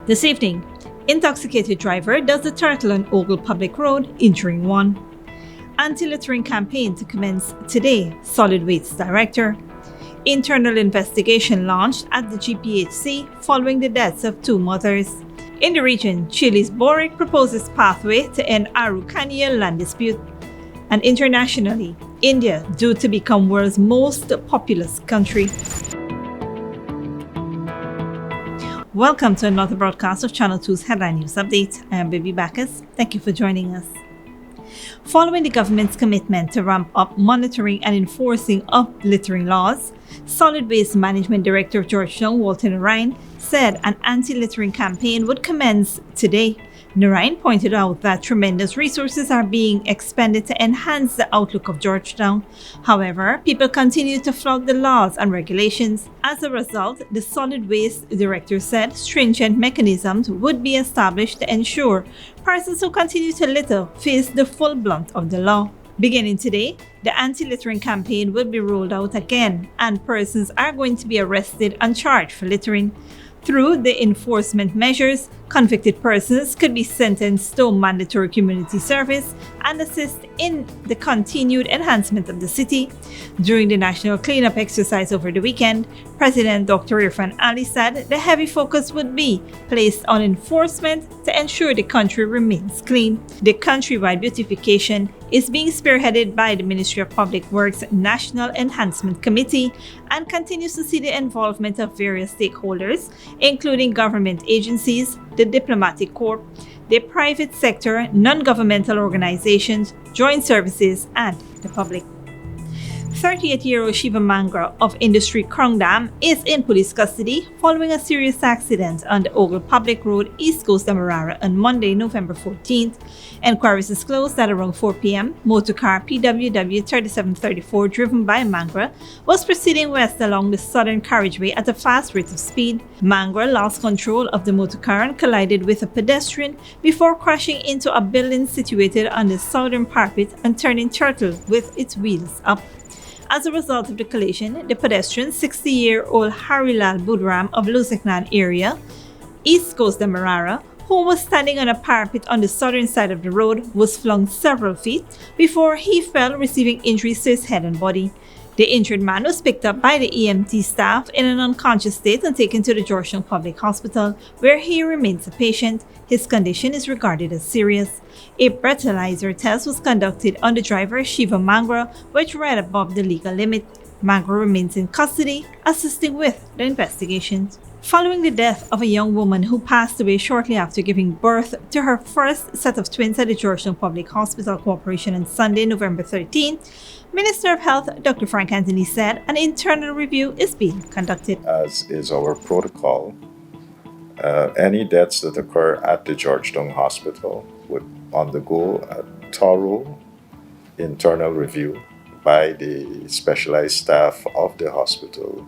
This evening, intoxicated driver does the turtle on Ogle Public Road, injuring one. Anti-littering campaign to commence today, Solid Waste Director. Internal investigation launched at the GPHC following the deaths of two mothers. In the region, Chile's BORIC proposes pathway to end ARAUCANIA land dispute. And internationally, India due to become world's most populous country. Welcome to another broadcast of Channel 2's Headline News Update. I am Baby Bacchus. Thank you for joining us. Following the government's commitment to ramp up monitoring and enforcing of littering laws, Solid Waste Management Director of Georgetown, Walter Narine, said an anti-littering campaign would commence today. Narine pointed out that tremendous resources are being expended to enhance the outlook of Georgetown. However, people continue to flout the laws and regulations. As a result, the Solid Waste Director said stringent mechanisms would be established to ensure persons who continue to litter face the full brunt of the law. Beginning today, the anti-littering campaign will be rolled out again, and persons are going to be arrested and charged for littering. Through the enforcement measures, convicted persons could be sentenced to mandatory community service and assist in the continued enhancement of the city. During the national cleanup exercise over the weekend, President Dr. Irfan Ali said the heavy focus would be placed on enforcement to ensure the country remains clean. The countrywide beautification is being spearheaded by the Ministry of Public Works National Enhancement Committee and continues to see the involvement of various stakeholders, including government agencies, the diplomatic corps, the private sector, non-governmental organizations, joint services, and the public. 38-year-old Shiva Mangra of Industry Krongdam is in police custody following a serious accident on the Ogle Public Road, East Coast Demerara on Monday, November 14th. Enquiries disclosed that around 4 p.m., motorcar PWW 3734 driven by Mangra was proceeding west along the southern carriageway at a fast rate of speed. Mangra lost control of the motorcar and collided with a pedestrian before crashing into a building situated on the southern parapet and turning turtle with its wheels up. As a result of the collision, the pedestrian, 60-year-old Harilal Budram of Luseknan area, East Coast Demerara, who was standing on a parapet on the southern side of the road, was flung several feet before he fell, receiving injuries to his head and body. The injured man was picked up by the EMT staff in an unconscious state and taken to the Georgetown Public Hospital, where he remains a patient. His condition is regarded as serious. A breathalyzer test was conducted on the driver, Shiva Mangra, which read above the legal limit. Mangra remains in custody, assisting with the investigations. Following the death of a young woman who passed away shortly after giving birth to her first set of twins at the Georgetown Public Hospital Corporation on Sunday, November 13th, Minister of Health Dr. Frank Anthony said an internal review is being conducted. As is our protocol, any deaths that occur at the Georgetown Hospital would undergo a thorough internal review by the specialized staff of the hospital.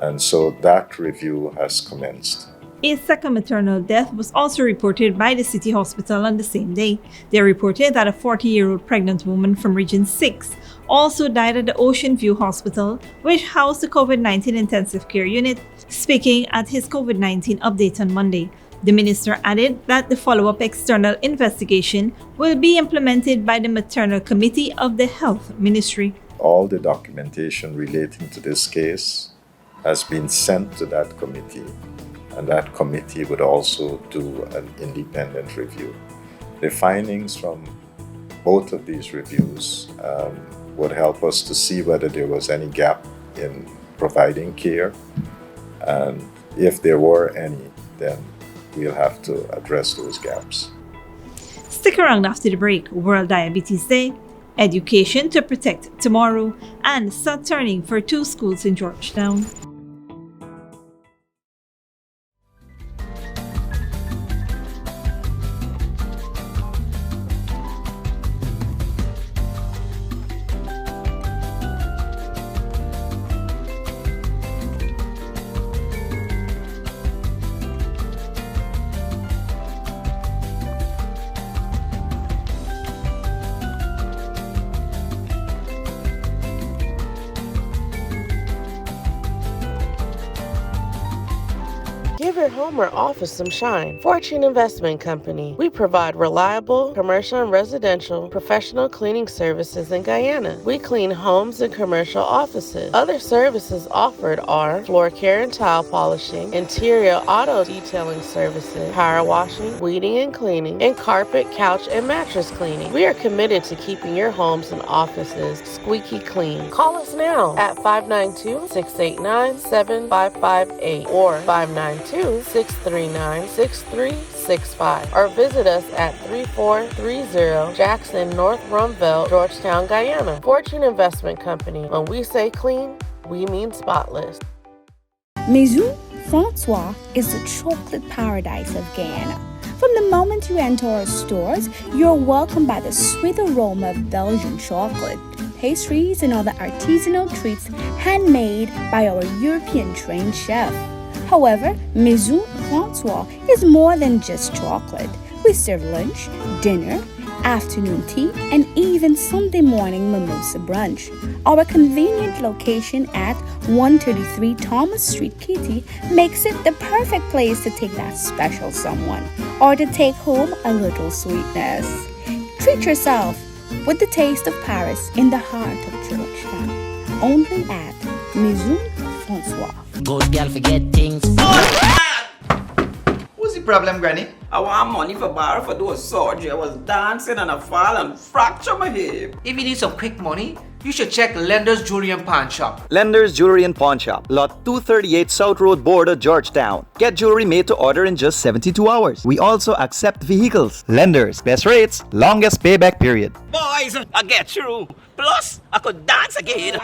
And so that review has commenced. A second maternal death was also reported by the City Hospital on the same day. They reported that a 40-year-old pregnant woman from Region 6 also died at the Ocean View Hospital, which housed the COVID-19 intensive care unit. Speaking at his COVID-19 update on Monday, the minister added that the follow-up external investigation will be implemented by the Maternal Committee of the Health Ministry. All the documentation relating to this case has been sent to that committee, and that committee would also do an independent review. The findings from both of these reviews would help us to see whether there was any gap in providing care, and if there were any, then we'll have to address those gaps. Stick around after the break. World Diabetes Day, education to protect tomorrow, and start turning for two schools in Georgetown. home or office some shine. Fortune Investment Company. We provide reliable commercial and residential professional cleaning services in Guyana. We clean homes and commercial offices. Other services offered are floor care and tile polishing, interior auto detailing services, power washing, weeding and cleaning, and carpet, couch, and mattress cleaning. We are committed to keeping your homes and offices squeaky clean. Call us now at 592-689-7558 or 592-639-6365 or visit us at 3430 Jackson North Rumville, Georgetown, Guyana. Fortune Investment Company. When we say clean, we mean spotless. Maison Francois is the chocolate paradise of Guyana. From the moment you enter our stores, you're welcomed by the sweet aroma of Belgian chocolate, pastries, and other artisanal treats handmade by our European-trained chef. However, Maison Francois is more than just chocolate. We serve lunch, dinner, afternoon tea, and even Sunday morning mimosa brunch. Our convenient location at 133 Thomas Street, Kitty, makes it the perfect place to take that special someone or to take home a little sweetness. Treat yourself with the taste of Paris in the heart of Georgetown. Only at Maison Francois. Good girl forget things. What's the problem, Granny? I want money for borrow for those surgery. I was dancing and I fall and fracture my hip. If you need some quick money, you should check Lender's Jewelry and Pawn Shop. Lender's Jewelry and Pawn Shop, Lot 238 South Road, Border, Georgetown. Get jewelry made to order in just 72 hours. We also accept vehicles. Lender's, best rates, longest payback period. Boys, I get through. Plus, I could dance again.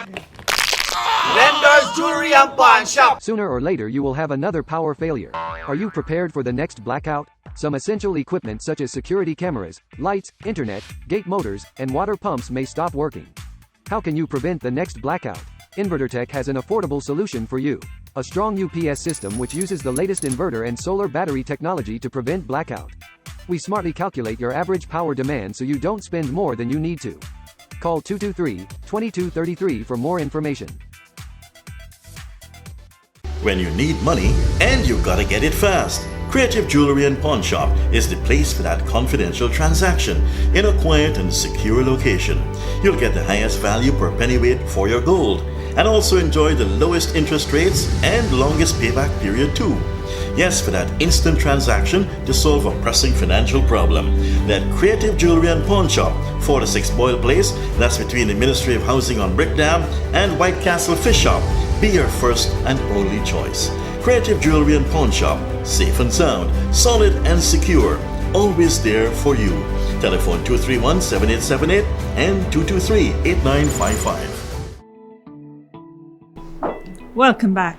Lender's Jewelry and Pawn Shop. Sooner or later you will have another power failure. Are you prepared for the next blackout? Some essential equipment such as security cameras, lights, internet, gate motors, and water pumps may stop working. How can you prevent the next blackout? InverterTech has an affordable solution for you. A strong UPS system which uses the latest inverter and solar battery technology to prevent blackout. We smartly calculate your average power demand so you don't spend more than you need to. Call 223-2233 for more information. When you need money and you gotta get it fast, Creative Jewelry and Pawn Shop is the place for that confidential transaction in a quiet and secure location. You'll get the highest value per pennyweight for your gold and also enjoy the lowest interest rates and longest payback period too. Yes, for that instant transaction to solve a pressing financial problem. That Creative Jewelry and Pawn Shop, 46 Boyle Place, that's between the Ministry of Housing on Brick Dam and White Castle Fish Shop. Be your first and only choice. Creative Jewelry and Pawn Shop, safe and sound, solid and secure, always there for you. Telephone 231-7878 and 223-8955. Welcome back.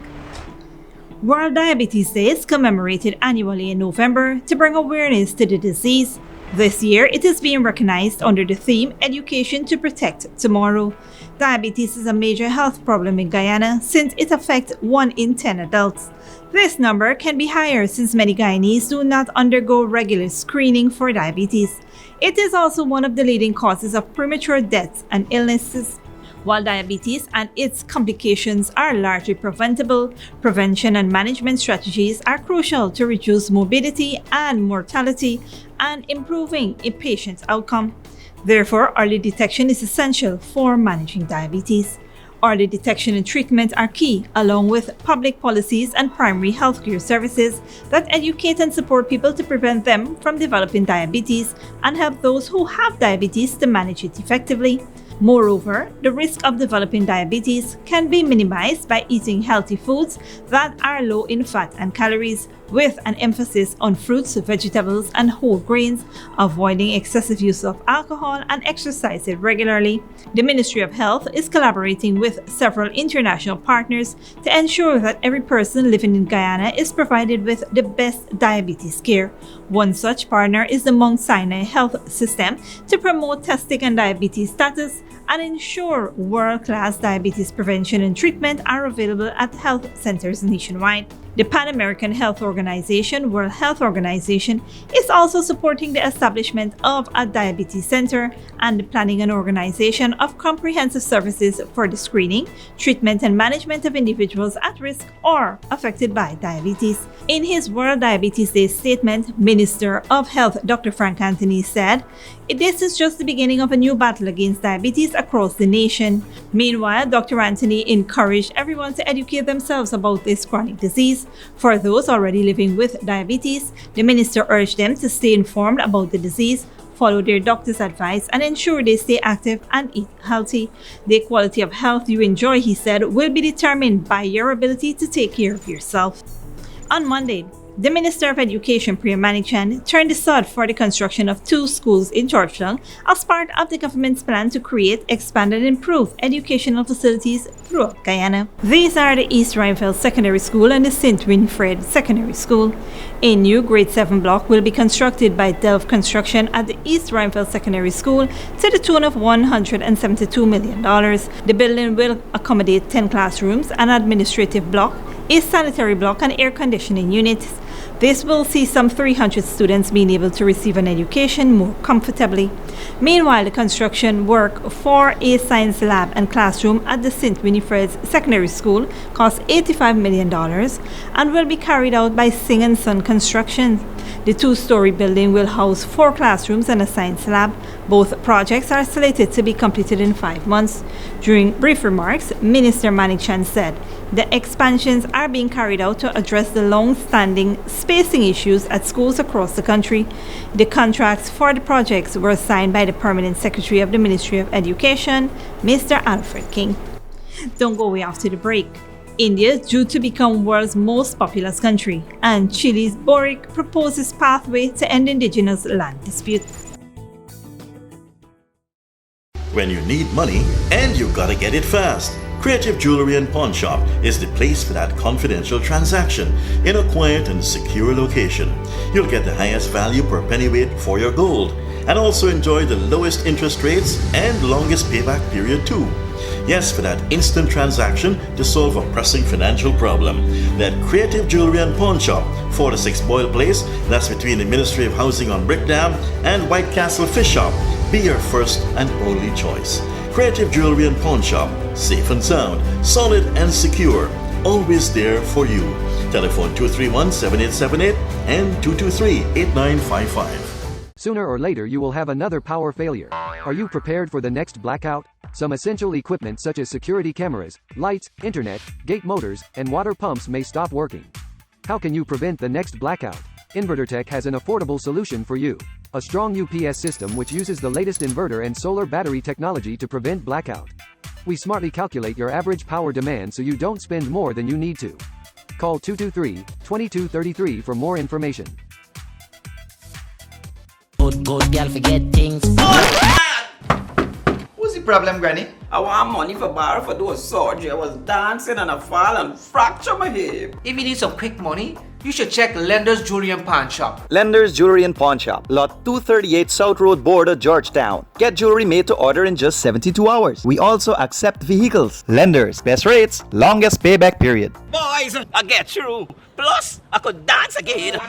World Diabetes Day is commemorated annually in November to bring awareness to the disease. This year, it is being recognized under the theme Education to Protect Tomorrow. Diabetes is a major health problem in Guyana since it affects 1 in 10 adults. This number can be higher since many Guyanese do not undergo regular screening for diabetes. It is also one of the leading causes of premature deaths and illnesses. While diabetes and its complications are largely preventable, prevention and management strategies are crucial to reduce morbidity and mortality and improving a patient's outcome. Therefore, early detection is essential for managing diabetes. Early detection and treatment are key, along with public policies and primary healthcare services that educate and support people to prevent them from developing diabetes and help those who have diabetes to manage it effectively. Moreover, the risk of developing diabetes can be minimized by eating healthy foods that are low in fat and calories, with an emphasis on fruits, vegetables, and whole grains, avoiding excessive use of alcohol, and exercising regularly. The Ministry of Health is collaborating with several international partners to ensure that every person living in Guyana is provided with the best diabetes care. One such partner is the Mount Sinai Health System to promote testing and diabetes status and ensure world-class diabetes prevention and treatment are available at health centers nationwide. The Pan American Health Organization, World Health Organization, is also supporting the establishment of a diabetes center and the planning and organization of comprehensive services for the screening, treatment, and management of individuals at risk or affected by diabetes. In his World Diabetes Day statement, Minister of Health Dr. Frank Anthony said, "This is just the beginning of a new battle against diabetes across the nation." Meanwhile, Dr. Anthony encouraged everyone to educate themselves about this chronic disease. For those already living with diabetes, the minister urged them to stay informed about the disease, follow their doctor's advice, and ensure they stay active and eat healthy. The quality of health you enjoy, he said, will be determined by your ability to take care of yourself. On Monday, the Minister of Education, Priya Manichan, turned the sod for the construction of 2 schools in Georgetown as part of the government's plan to create, expand, and improve educational facilities throughout Guyana. These are the East Rhinefeld Secondary School and the St. Winfred Secondary School. A new Grade 7 block will be constructed by Delft Construction at the East Rhinefeld Secondary School to the tune of $172 million. The building will accommodate 10 classrooms, an administrative block, a sanitary block, and air conditioning units. This will see some 300 students being able to receive an education more comfortably. Meanwhile, the construction work for a science lab and classroom at the St. Winifred's Secondary School cost $85 million and will be carried out by Singh & Son Construction. The 2-story building will house 4 classrooms and a science lab. Both projects are slated to be completed in 5 months. During brief remarks, Minister Manichan said the expansions are being carried out to address the long-standing spacing issues at schools across the country. The contracts for the projects were signed by the Permanent Secretary of the Ministry of Education, Mr. Alfred King. Don't go away after the break. India is due to become world's most populous country, and Chile's BORIC proposes pathway to end indigenous land dispute. When you need money and you gotta get it fast, Creative Jewelry and Pawn Shop is the place for that confidential transaction in a quiet and secure location. You'll get the highest value per pennyweight for your gold and also enjoy the lowest interest rates and longest payback period too. Yes, for that instant transaction to solve a pressing financial problem. That Creative Jewelry and Pawn Shop, 46 Boyle Place, that's between the Ministry of Housing on Brick Dam and White Castle Fish Shop. Be your first and only choice. Creative Jewelry and Pawn Shop, safe and sound, solid and secure, always there for you. Telephone 231-7878 and 223-8955. Sooner or later you will have another power failure. Are you prepared for the next blackout? Some essential equipment such as security cameras, lights, internet, gate motors, and water pumps may stop working. How can you prevent the next blackout? InverterTech has an affordable solution for you. A strong UPS system which uses the latest inverter and solar battery technology to prevent blackout. We smartly calculate your average power demand so you don't spend more than you need to. Call 223-2233 for more information. Good girl forget things. What's the problem, Granny? I want money for borrow for those surgery. I was dancing and I fall and fracture my hip. If you need some quick money, you should check Lender's Jewelry and Pawn Shop. Lender's Jewelry and Pawn Shop, Lot 238 South Road Border, Georgetown. Get jewelry made to order in just 72 hours. We also accept vehicles. Lenders, best rates, longest payback period. Boys, I get through. Plus, I could dance again.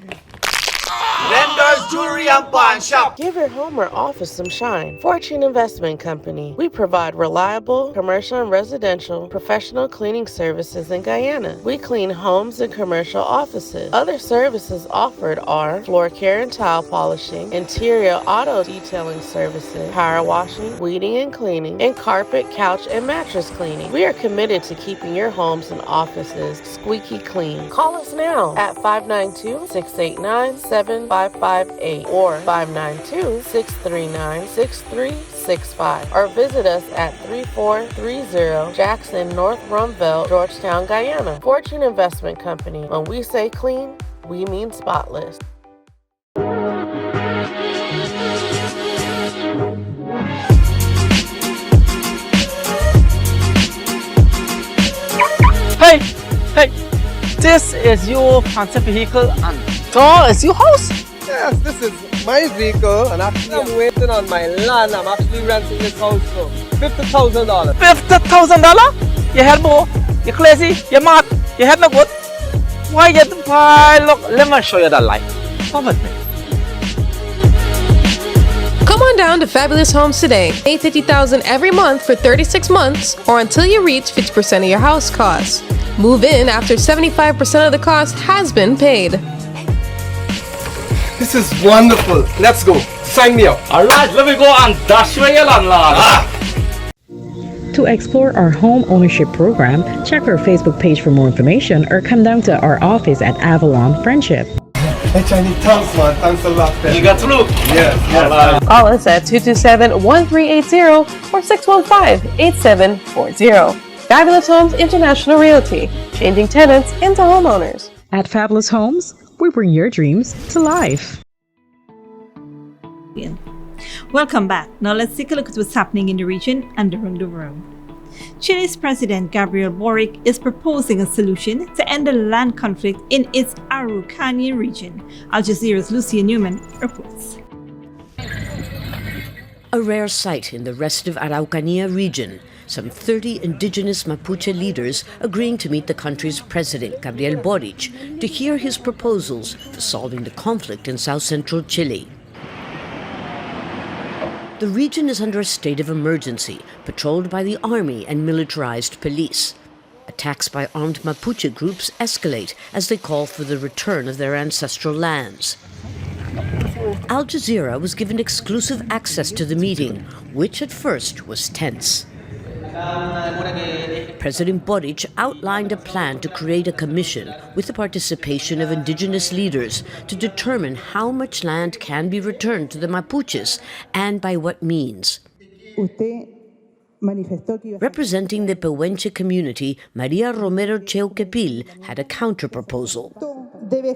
Lender's Jewelry and Pawn Shop. Give your home or office some shine. Fortune Investment Company. We provide reliable commercial and residential professional cleaning services in Guyana. We clean homes and commercial offices. Other services offered are floor care and tile polishing, interior auto detailing services, power washing, weeding and cleaning, and carpet, couch, and mattress cleaning. We are committed to keeping your homes and offices squeaky clean. Call us now at 592-689-7558 or 592-639-6365 or visit us at 3430 Jackson North Rumville, Georgetown, Guyana. Fortune Investment Company. When we say clean, we mean spotless. Hey, this is your fancy vehicle and it's your house? Yes, this is my vehicle and actually I'm waiting on my land. I'm actually renting this house for $50,000. $50,000? You head more? You crazy? You mad? You head no good? Why get the pie? Look, let me show you the light. Come with me. Come on down to Fabulous Homes today. Pay $50,000 every month for 36 months or until you reach 50% of your house costs. Move in after 75% of the cost has been paid. This is wonderful. Let's go. Sign me up. Alright, let me go and dash away your landlord. To explore our home ownership program, check our Facebook page for more information or come down to our office at Avalon Friendship. Hey, Chinese, thanks, man. Thanks a lot. You got through? Yes. Call us at 227-1380 or 615-8740. Fabulous Homes International Realty, changing tenants into homeowners. At Fabulous Homes, we bring your dreams to life. Welcome back. Now let's take a look at what's happening in the region and around the world. Chile's President Gabriel Boric is proposing a solution to end the land conflict in its ARAUCANIA region. Al Jazeera's Lucia Newman reports. A rare sight in the rest of ARAUCANIA region. Some 30 indigenous Mapuche leaders agreeing to meet the country's president, Gabriel Boric, to hear his proposals for solving the conflict in south-central Chile. The region is under a state of emergency, patrolled by the army and militarized police. Attacks by armed Mapuche groups escalate as they call for the return of their ancestral lands. Al Jazeera was given exclusive access to the meeting, which at first was tense. President Boric outlined a plan to create a commission with the participation of indigenous leaders to determine how much land can be returned to the Mapuches and by what means. Representing the Pehuenche community, Maria Romero Cheuquepil had a counter-proposal. The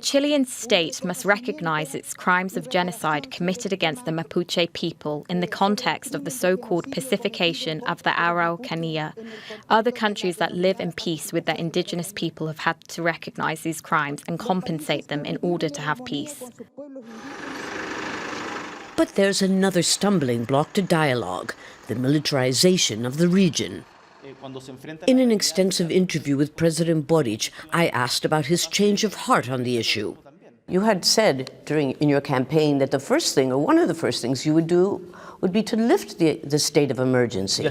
Chilean state must recognize its crimes of genocide committed against the Mapuche people in the context of the so-called pacification of the ARAUCANIA. Other countries that live in peace with their indigenous people have had to recognize these crimes and compensate them in order to have peace. But there's another stumbling block to dialogue, the militarization of the region. In an extensive interview with President Boric, I asked about his change of heart on the issue. You had said in your campaign that the first thing, or one of the first things you would do, would be to lift the state of emergency.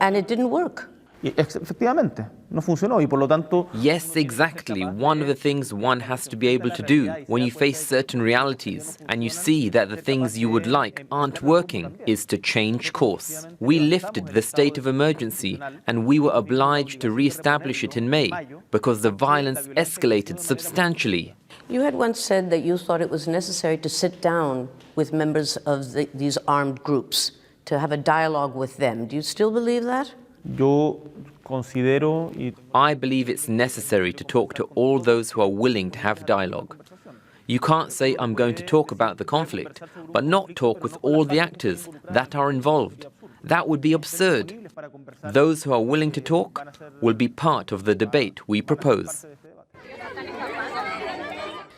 And it didn't work. Efectivamente, no funcionó y por lo tanto. Yes, exactly. One of the things one has to be able to do when you face certain realities and you see that the things you would like aren't working is to change course. We lifted the state of emergency and we were obliged to re-establish it in May because the violence escalated substantially. You had once said that you thought it was necessary to sit down with members of these armed groups, to have a dialogue with them. Do you still believe that? I believe it's necessary to talk to all those who are willing to have dialogue. You can't say I'm going to talk about the conflict, but not talk with all the actors that are involved. That would be absurd. Those who are willing to talk will be part of the debate we propose.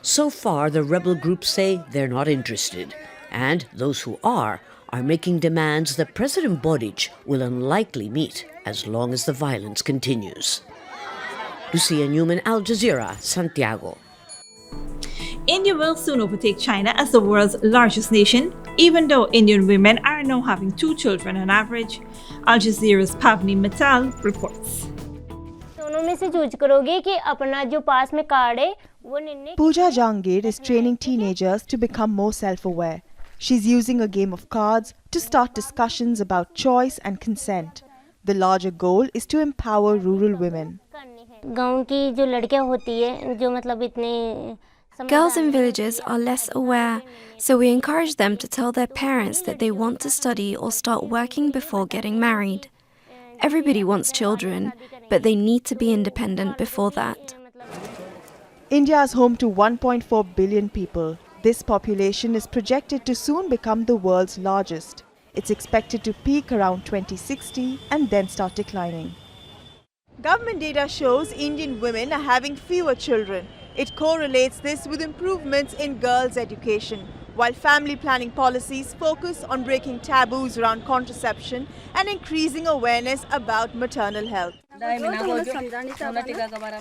So far, the rebel groups say they're not interested, and those who are making demands that President Boric will unlikely meet as long as the violence continues. Lucia Newman, Al Jazeera, Santiago. India will soon overtake China as the world's largest nation, even though Indian women are now having 2 children on average. Al Jazeera's Pavni Mittal reports. Pooja Jangir is training teenagers to become more self-aware. She's using a game of cards to start discussions about choice and consent. The larger goal is to empower rural women. Girls in villages are less aware, so we encourage them to tell their parents that they want to study or start working before getting married. Everybody wants children, but they need to be independent before that. India is home to 1.4 billion people. This population is projected to soon become the world's largest. It's expected to peak around 2060 and then start declining. Government data shows Indian women are having fewer children. It correlates this with improvements in girls' education, while family planning policies focus on breaking taboos around contraception and increasing awareness about maternal health.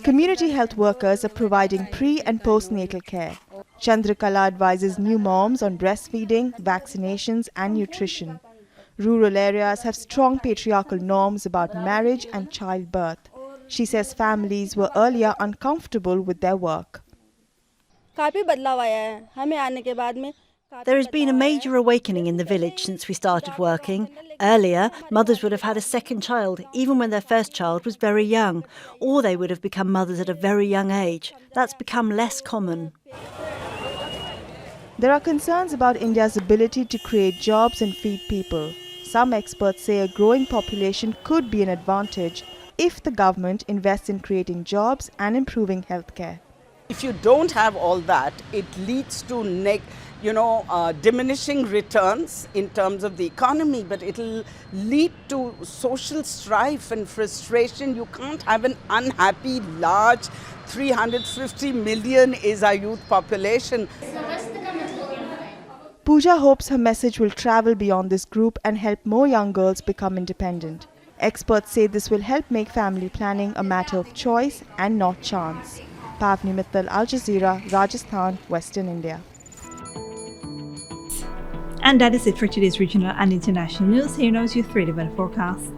Community health workers are providing pre- and postnatal care. Chandrakala advises new moms on breastfeeding, vaccinations and nutrition. Rural areas have strong patriarchal norms about marriage and childbirth. She says families were earlier uncomfortable with their work. There has been a major awakening in the village since we started working. Earlier, mothers would have had a second child, even when their first child was very young, or they would have become mothers at a very young age. That's become less common. There are concerns about India's ability to create jobs and feed people. Some experts say a growing population could be an advantage if the government invests in creating jobs and improving healthcare. If you don't have all that, it leads to diminishing returns in terms of the economy, but it'll lead to social strife and frustration. You can't have an unhappy, large 350 million is our youth population. Pooja hopes her message will travel beyond this group and help more young girls become independent. Experts say this will help make family planning a matter of choice and not chance. Pavni Mittal, Al Jazeera, Rajasthan, Western India. And that is it for today's regional and international news. Here now is your 3-day weather forecast.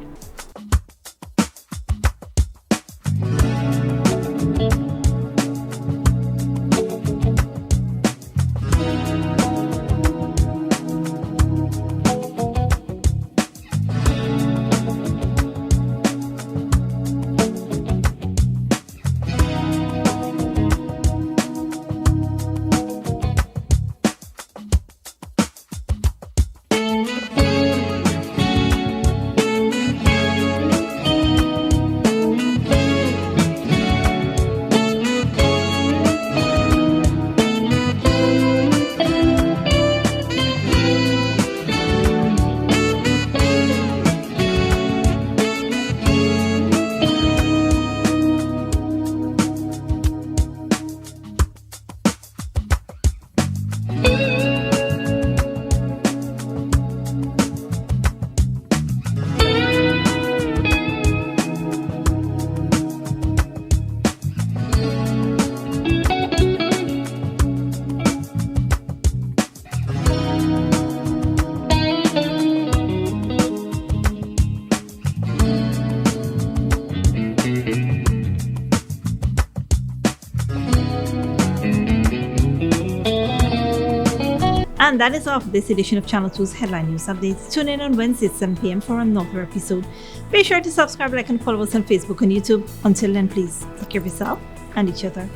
And that is all for this edition of Channel 2's Headline News Updates. Tune in on Wednesday at 7 p.m. for another episode. Be sure to subscribe, like and follow us on Facebook and YouTube. Until then, please take care of yourself and each other.